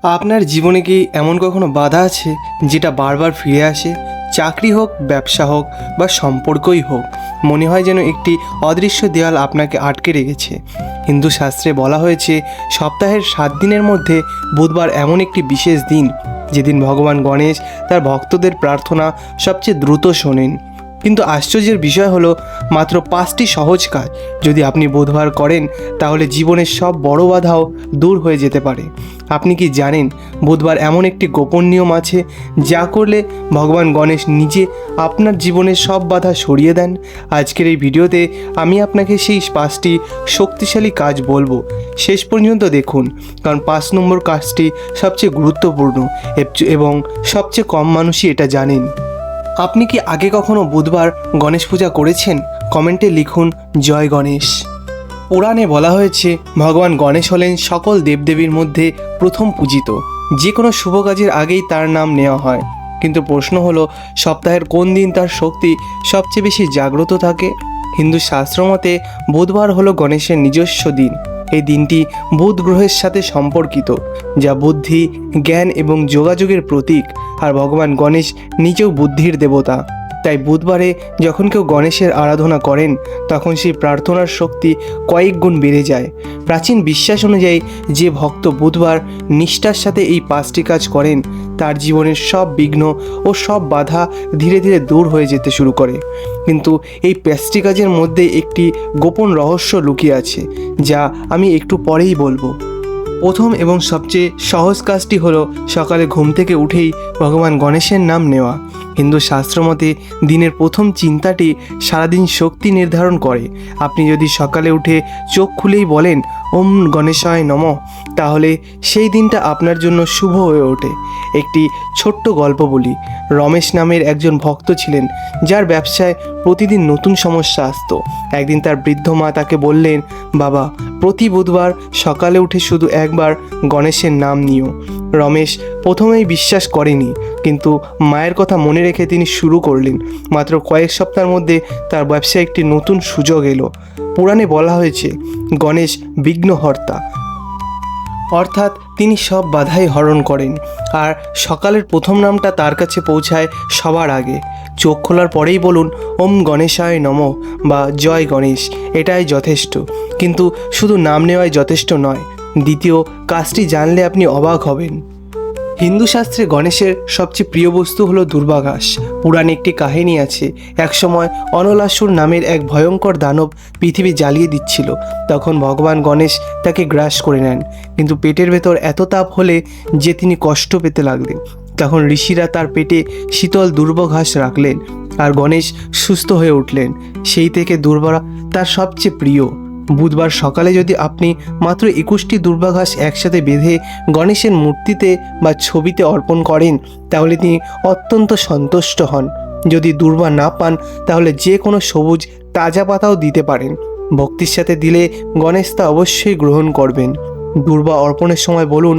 আপনার জীবনে কি এমন কখনো বাধা আছে যেটা বারবার ফিরে আসে? চাকরি হোক, ব্যবসা হোক বা সম্পর্কই হোক, মনে হয় যেন একটি অদৃশ্য দেওয়াল আপনাকে আটকে রেখেছে। হিন্দু শাস্ত্রে বলা হয়েছে সপ্তাহের 7 দিনের মধ্যে বুধবার এমন একটি বিশেষ দিন যেদিন ভগবান গণেশ তার ভক্তদের প্রার্থনা সবচেয়ে দ্রুত শোনেন। কিন্তু আশ্চর্যের বিষয় হলো মাত্র 5টি সহজ কাজ যদি আপনি বুধবার করেন তাহলে জীবনের সব বড় বাধাও দূর হয়ে যেতে পারে। আপনি কি জানেন বুধবার এমন একটি গোপন নিয়ম আছে যা করলে ভগবান গণেশ নিজে আপনার জীবনের সব বাধা সরিয়ে দেন? আজকের এই ভিডিওতে আমি আপনাকে সেই 5টি শক্তিশালী কাজ বলবো। শেষ পর্যন্ত দেখুন, কারণ 5 নম্বর কাজটি সবচেয়ে গুরুত্বপূর্ণ এবং সবচেয়ে কম মানুষই এটা জানেন। আপনি কি আগে কখনো বুধবার গণেশ পূজা করেছেন? কমেন্টে লিখুন জয় গণেশ। পুরাণে বলা হয়েছে ভগবান গণেশ হলেন সকল দেবদেবীর মধ্যে প্রথম পূজিত। যে কোনো শুভ কাজের আগেই তার নাম নেওয়া হয়। কিন্তু প্রশ্ন হলো, সপ্তাহের কোন দিন তার শক্তি সবচেয়ে বেশি জাগ্রত থাকে? হিন্দু শাস্ত্র মতে বুধবার হলো গণেশের নিজস্ব দিন। এই দিনটি বুধ গ্রহের সাথে সম্পর্কিত, যা বুদ্ধি, জ্ঞান এবং যোগাযোগের প্রতীক। আর ভগবান গণেশ নিজেও বুদ্ধির দেবতা। তাই বুধবারে যখন কেউ গণেশের আরাধনা করেন তখন সেই প্রার্থনার শক্তি কয়েক গুণ বেড়ে যায়। প্রাচীন বিশ্বাস অনুযায়ী যে ভক্ত বুধবার নিষ্ঠার সাথে এই 5টি কাজ করেন তার জীবনের সব বিঘ্ন ও সব বাধা ধীরে ধীরে দূর হয়ে যেতে শুরু করে। কিন্তু এই 5টি কাজের মধ্যে একটি গোপন রহস্য লুকিয়ে আছে, যা আমি একটু পরেই বলবো। প্রথম এবং সবচেয়ে সহজ কাজটি হলো সকালে ঘুম থেকে উঠেই ভগবান গণেশের নাম নেওয়া। হিন্দু শাস্ত্র মতে দিনের প্রথম চিন্তাটি সারাদিন শক্তি নির্ধারণ করে। আপনি যদি সকালে উঠে চোখ খুলেই বলেন ওম গণেশায় নমঃ, তাহলে সেই দিনটা আপনার জন্য শুভ হয়ে ওঠে। একটি ছোট্ট গল্প বলি। রমেশ নামের একজন ভক্ত ছিলেন যার ব্যবসায় প্রতিদিন নতুন সমস্যা আসতো। একদিন তার বৃদ্ধ মা তাকে বললেন, বাবা, প্রতি বুধবার সকালে উঠে শুধু একবার গণেশের নাম নিও। রমেশ প্রথমেই বিশ্বাস করেনি, কিন্তু মায়ের কথা মনে রেখে তিনি শুরু করলেন। মাত্র কয়েক সপ্তাহের মধ্যে তার ব্যবসায় একটি নতুন সুযোগ এলো। পুরাণে বলা হয়েছে গণেশ বিঘ্নহর্তা, অর্থাৎ তিনি সব বাধাই হরণ করেন। আর সকালের প্রথম নামটা তার কাছে পৌঁছায় সবার আগে। চোখ খোলার পরেই বলুন ওম গণেশায় নমঃ বা জয় গণেশ, এটাই যথেষ্ট। কিন্তু শুধু নাম নেওয়াই যথেষ্ট নয়। দ্বিতীয় কাজটি জানলে আপনি অবাক হবেন। হিন্দু শাস্ত্রে গণেশের সবচেয়ে প্রিয় বস্তু হলো দুর্বাঘাস। পুরাণে একটি কাহিনী আছে, একসময় অনলাসুর নামের এক ভয়ঙ্কর দানব পৃথিবী জ্বালিয়ে দিচ্ছিল। তখন ভগবান গণেশ তাকে গ্রাস করে নেন, কিন্তু পেটের ভেতর এত তাপ হলে যে তিনি কষ্ট পেতে লাগলেন। তখন ঋষিরা তার পেটে শীতল দুর্বাঘাস রাখলেন আর গণেশ সুস্থ হয়ে উঠলেন। সেই থেকে দুর্বা তার সবচেয়ে প্রিয়। বুধবার সকালে যদি আপনি মাত্র 21টি দুর্বাঘাস একসাথে বেঁধে গণেশের মূর্তিতে বা ছবিতে অর্পণ করেন তাহলে তিনি অত্যন্ত সন্তুষ্ট হন। যদি দুর্বা না পান তাহলে যে কোনো সবুজ তাজা পাতাও দিতে পারেন। ভক্তির সাথে দিলে গণেশ তা অবশ্যই গ্রহণ করবেন। দুর্বা অর্পণের সময় বলুন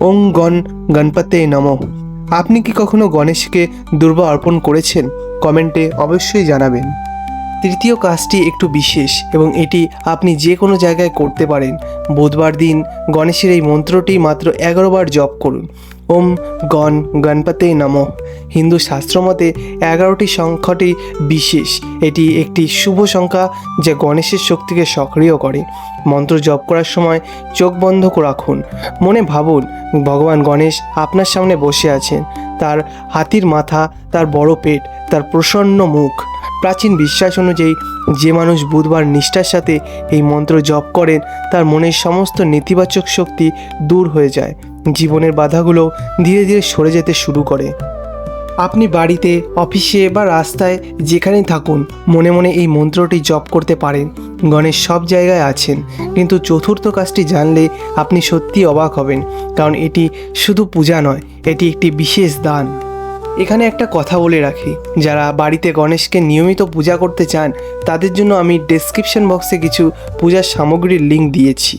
ওং গণপতে নমঃ। আপনি কি কখনো গণেশকে দুর্বা অর্পণ করেছেন? কমেন্টে অবশ্যই জানাবেন। তৃতীয় কাজটি একটু বিশেষ এবং এটি আপনি যে কোনো জায়গায় করতে পারেন। বুধবার দিন গণেশের এই মন্ত্রটি মাত্র 11 বার জপ করুন। ওম গণপতে নমঃ। হিন্দু শাস্ত্র মতে 11টি সংখ্যাটি বিশেষ। এটি একটি শুভ সংখ্যা যা গণেশের শক্তিকে সক্রিয় করে। মন্ত্র জপ করার সময় চোখ বন্ধ রাখুন। মনে ভাবুন ভগবান গণেশ আপনার সামনে বসে আছেন। তার হাতির মাথা, তার বড় পেট, তার প্রসন্ন মুখ। প্রাচীন বিশ্বাস অনুযায়ী যে মানুষ বুধবার নিষ্ঠার সাথে এই মন্ত্র জপ করেন তার মনের সমস্ত নেতিবাচক শক্তি দূর হয়ে যায়। জীবনের বাধাগুলো ধীরে ধীরে সরে যেতে শুরু করে। আপনি বাড়িতে, অফিসে বা রাস্তায় যেখানেই থাকুন মনে মনে এই মন্ত্রটি জপ করতে পারেন। গণেশ সব জায়গায় আছেন, কিন্তু চতুর্থ কাজটি জানলে আপনি সত্যি অবাক হবেন, কারণ এটি শুধু পূজা নয়, এটি একটি বিশেষ দান। এখানে একটা কথা বলে রাখি, যারা বাড়িতে গণেশকে নিয়মিত পূজা করতে চান তাদের জন্য আমি ডেসক্রিপশন বক্সে কিছু পূজার সামগ্রীর লিঙ্ক দিয়েছি।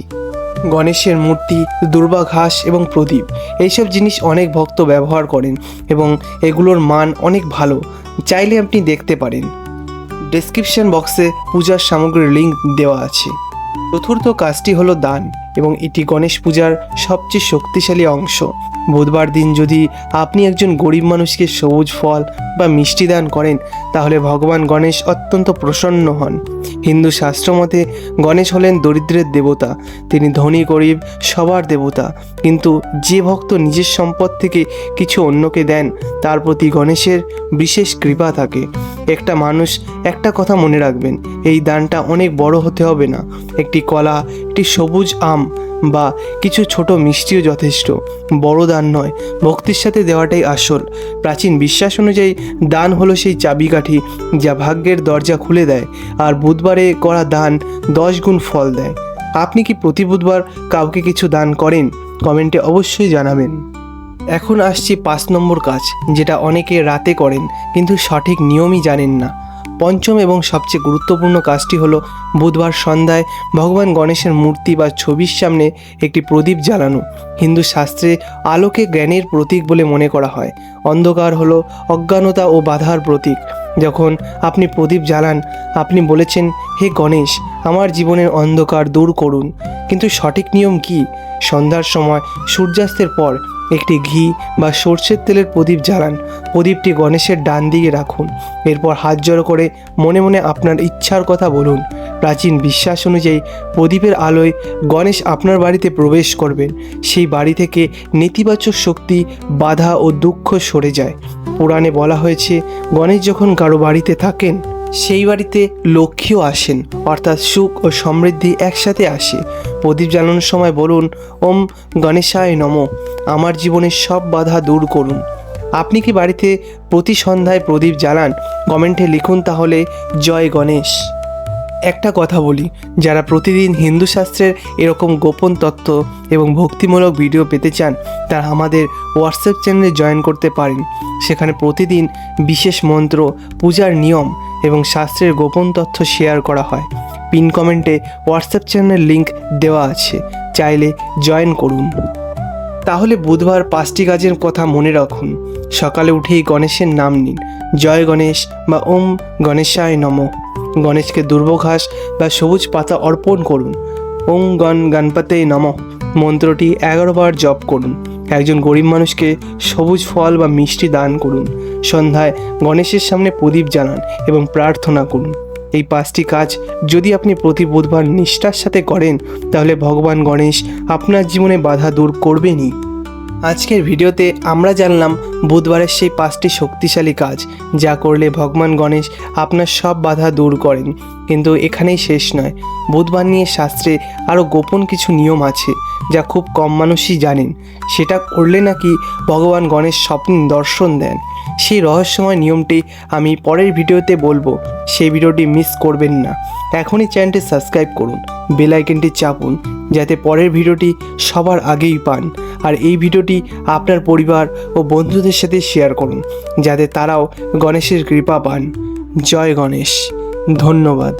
গণেশের মূর্তি, দুর্বাঘাস এবং প্রদীপ, এইসব জিনিস অনেক ভক্ত ব্যবহার করেন এবং এগুলোর মান অনেক ভালো। চাইলে আপনি দেখতে পারেন। ডেসক্রিপশন বক্সে পূজার সামগ্রীর লিঙ্ক দেওয়া আছে। চতুর্থ কাজটি হলো দান। এবং এটি গণেশ পূজার সবচেয়ে শক্তিশালী অংশ। বুধবার দিন যদি আপনি একজন গরিব মানুষকে সবুজ ফল বা মিষ্টি দান করেন তাহলে ভগবান গণেশ অত্যন্ত প্রসন্ন হন। হিন্দু শাস্ত্র মতে গণেশ হলেন দরিদ্রের দেবতা, তিনি ধনী গরিব সবার দেবতা। কিন্তু যে ভক্ত নিজের সম্পদ থেকে কিছু অন্যকে দেন তার প্রতি গণেশের বিশেষ কৃপা থাকে। একটা মানুষ একটা কথা মনে রাখবেন, এই দানটা অনেক বড় হতে হবে না। একটি কলা, একটি সবুজ আম বা কিছু ছোট মিষ্টিও যথেষ্ট। বড় দান নয়, ভক্তির সাথে দেওয়াটাই আসল। প্রাচীন বিশ্বাস অনুযায়ী দান হলো সেই চাবিকাঠি যা ভাগ্যের দরজা খুলে দেয়, আর বুধবারে করা দান 10 গুণ ফল দেয়। আপনি কি প্রতি বুধবার কাউকে কিছু দান করেন? কমেন্টে অবশ্যই জানাবেন। এখন আসছি 5 নম্বর কাজ, যেটা অনেকে রাতে করেন কিন্তু সঠিক নিয়মই জানেন না। পঞ্চম এবং সবচেয়ে গুরুত্বপূর্ণ কাজটি হলো বুধবার সন্ধ্যায় ভগবান গণেশের মূর্তি বা ছবির সামনে একটি প্রদীপ জ্বালানো। হিন্দু শাস্ত্রে আলোকে জ্ঞানের প্রতীক বলে মনে করা হয়। অন্ধকার হলো অজ্ঞানতা ও বাধার প্রতীক। যখন আপনি প্রদীপ জ্বালান আপনি বলেছেন, হে গণেশ, আমার জীবনের অন্ধকার দূর করুন। কিন্তু সঠিক নিয়ম কি? সন্ধ্যার সময় সূর্যাস্তের পর একটি ঘি বা সর্ষের তেলের প্রদীপ জ্বালান। প্রদীপটি গণেশের ডান দিকে রাখুন। এরপর হাত জড়ো করে মনে মনে আপনার ইচ্ছার কথা বলুন। প্রাচীন বিশ্বাস অনুযায়ী প্রদীপের আলোয় গণেশ আপনার বাড়িতে প্রবেশ করবেন। সেই বাড়ি থেকে নেতিবাচক শক্তি, বাধা ও দুঃখ সরে যায়। পুরাণে বলা হয়েছে, গণেশ যখন কারো বাড়িতে থাকেন সেই বাড়িতে লক্ষ্মীও আসেন, অর্থাৎ সুখ ও সমৃদ্ধি একসাথে আসে। প্রদীপ জ্বালানোর সময় বলুন, ওম গণেশায় নমঃ, আমার জীবনের সব বাধা দূর করুন। আপনি কি বাড়িতে প্রতি সন্ধ্যায় প্রদীপ জ্বালান? কমেন্টে লিখুন তাহলে। জয় গণেশ। একটা কথা বলি, যারা প্রতিদিন হিন্দু শাস্ত্রের এরকম গোপন তথ্য এবং ভক্তিমূলক ভিডিও পেতে চান তারা আমাদের হোয়াটসঅ্যাপ চ্যানেলে জয়েন করতে পারেন। সেখানে প্রতিদিন বিশেষ মন্ত্র, পূজার নিয়ম এবং শাস্ত্রের গোপন তথ্য শেয়ার করা হয়। পিন কমেন্টে হোয়াটসঅ্যাপ চ্যানেলের লিঙ্ক দেওয়া আছে, চাইলে জয়েন করুন। তাহলে বুধবার 5টি কাজের কথা মনে রাখুন। সকালে উঠেই গণেশের নাম নিন, জয় গণেশ বা ওম গণেশায় নমঃ। গণেশকে দুর্ব ঘাস বা সবুজ পাতা অর্পণ করুন। ওম গণপতে নমঃ মন্ত্রটি 11 বার জপ করুন। একজন গরিব মানুষকে সবুজ ফল বা মিষ্টি দান করুন। সন্ধ্যায় গণেশের সামনে প্রদীপ জ্বালান এবং প্রার্থনা করুন। এই 5টি কাজ যদি আপনি প্রতি বুধবার নিষ্ঠার সাথে করেন তাহলে ভগবান গণেশ আপনার জীবনে বাধা দূর করবেনই। আজকের ভিডিওতে আমরা জানলাম বুধবারের সেই 5টি শক্তিশালী কাজ যা করলে ভগবান গণেশ আপনার সব বাধা দূর করেন। কিন্তু এখানেই শেষ নয়, বুধবার নিয়ে শাস্ত্রে আরও গোপন কিছু নিয়ম আছে যা খুব কম মানুষই জানেন। সেটা করলে নাকি ভগবান গণেশ স্বপ্নে দর্শন দেন। সেই রহস্যময় নিয়মটি আমি পরের ভিডিওতে বলবো, সেই ভিডিওটি মিস করবেন না। এখনই চ্যানেলটি সাবস্ক্রাইব করুন, বেল আইকনটি চাপুন যাতে পরের ভিডিওটি সবার আগেই পান। আর এই ভিডিওটি আপনার পরিবার ও বন্ধুদের সাথে শেয়ার করুন যাতে তারাও গণেশের কৃপা পান। জয় গণেশ। ধন্যবাদ।